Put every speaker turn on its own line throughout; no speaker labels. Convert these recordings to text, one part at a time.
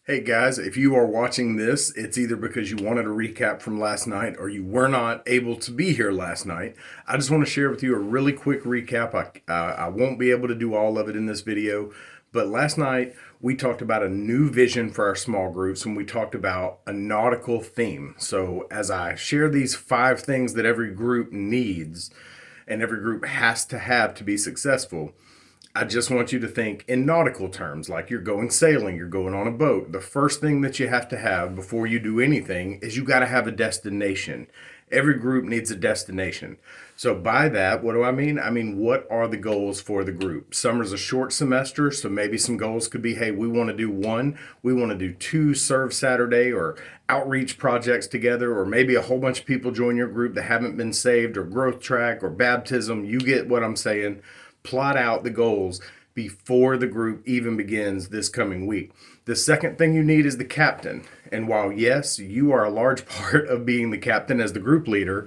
Hey guys, if you are watching this, it's either because you wanted a recap from last night or you were not able to be here last night. I just want to share with you a really quick recap. I won't be able to do all of it in this video, but last night we talked about a new vision for our small groups and we talked about a nautical theme. So as I share these 5 things that every group needs and every group has to have to be successful, I just want you to think in nautical terms, like you're going sailing, you're going on a boat. The first thing that you have to have before you do anything is you got to have a destination. Every group needs a destination. So by that, what do I mean? I mean, what are the goals for the group? Summer's a short semester, so maybe some goals could be, hey, we want to do 1, we want to do 2 Serve Saturday or outreach projects together, or maybe a whole bunch of people join your group that haven't been saved, or growth track or baptism. You get what I'm saying. Plot out the goals before the group even begins this coming week. The second thing you need is the captain. And while, yes, you are a large part of being the captain as the group leader,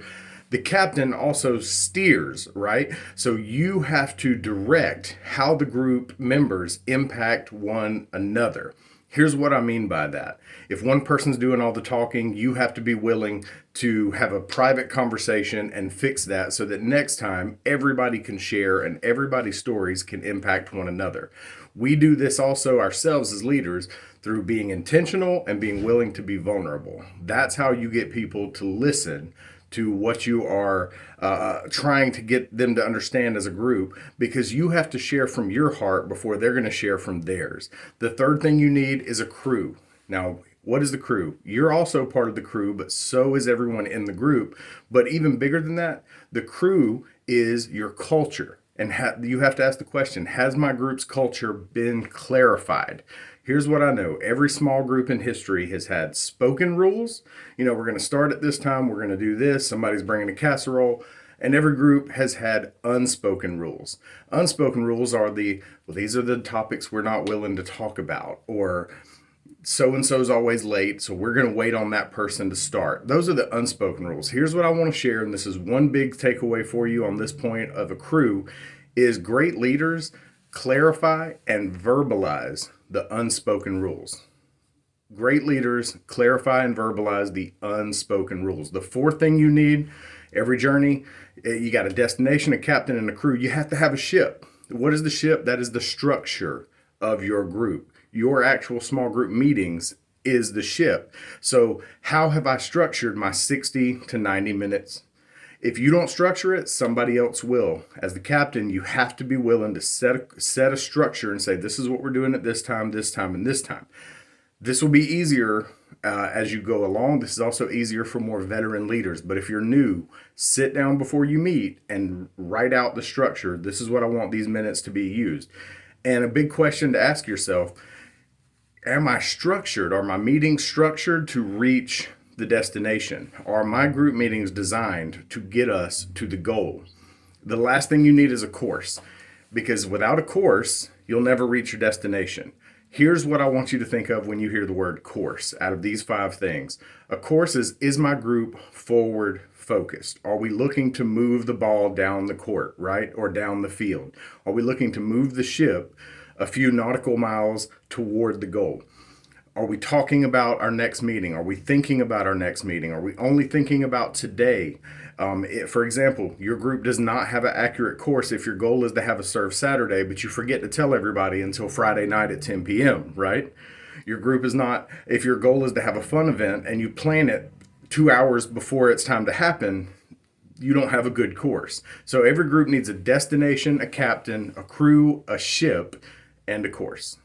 the captain also steers, right? So you have to direct how the group members impact one another. Here's what I mean by that. If one person's doing all the talking, you have to be willing to have a private conversation and fix that so that next time everybody can share and everybody's stories can impact one another. We do this also ourselves as leaders through being intentional and being willing to be vulnerable. That's how you get people to listen to what you are trying to get them to understand as a group, because you have to share from your heart before they're going to share from theirs. The third thing you need is a crew. Now, what is the crew? You're also part of the crew, but so is everyone in the group. But even bigger than that, the crew is your culture. And you have to ask the question, has my group's culture been clarified? Here's what I know. Every small group in history has had spoken rules. We're going to start at this time. We're going to do this. Somebody's bringing a casserole. And every group has had unspoken rules. Unspoken rules are these are the topics we're not willing to talk about. Or so-and-so's always late, so we're going to wait on that person to start. Those are the unspoken rules. Here's what I want to share, and this is one big takeaway for you on this point of a crew, is great leaders clarify and verbalize the unspoken rules. Great leaders clarify and verbalize the unspoken rules. The fourth thing you need, every journey, you got a destination, a captain, and a crew. You have to have a ship. What is the ship? That is the structure of your group. Your actual small group meetings is the ship. So how have I structured my 60 to 90 minutes? If you don't structure it, somebody else will. As the captain, you have to be willing to set a structure and say, this is what we're doing at this time, and this time. This will be easier as you go along. This is also easier for more veteran leaders. But if you're new, sit down before you meet and write out the structure. This is what I want these minutes to be used. And a big question to ask yourself, am I structured? Are my meetings structured to reach the destination? Are my group meetings designed to get us to the goal? The last thing you need is a course, because without a course, you'll never reach your destination. Here's what I want you to think of when you hear the word course out of these 5 things. A course is my group forward focused? Are we looking to move the ball down the court, right? Or down the field? Are we looking to move the ship a few nautical miles toward the goal? Are we talking about our next meeting? Are we thinking about our next meeting? Are we only thinking about today? For example, your group does not have an accurate course if your goal is to have a Serve Saturday, but you forget to tell everybody until Friday night at 10 p.m., right? Your group is not, if your goal is to have a fun event and you plan it 2 hours before it's time to happen, you don't have a good course. So every group needs a destination, a captain, a crew, a ship, and a course.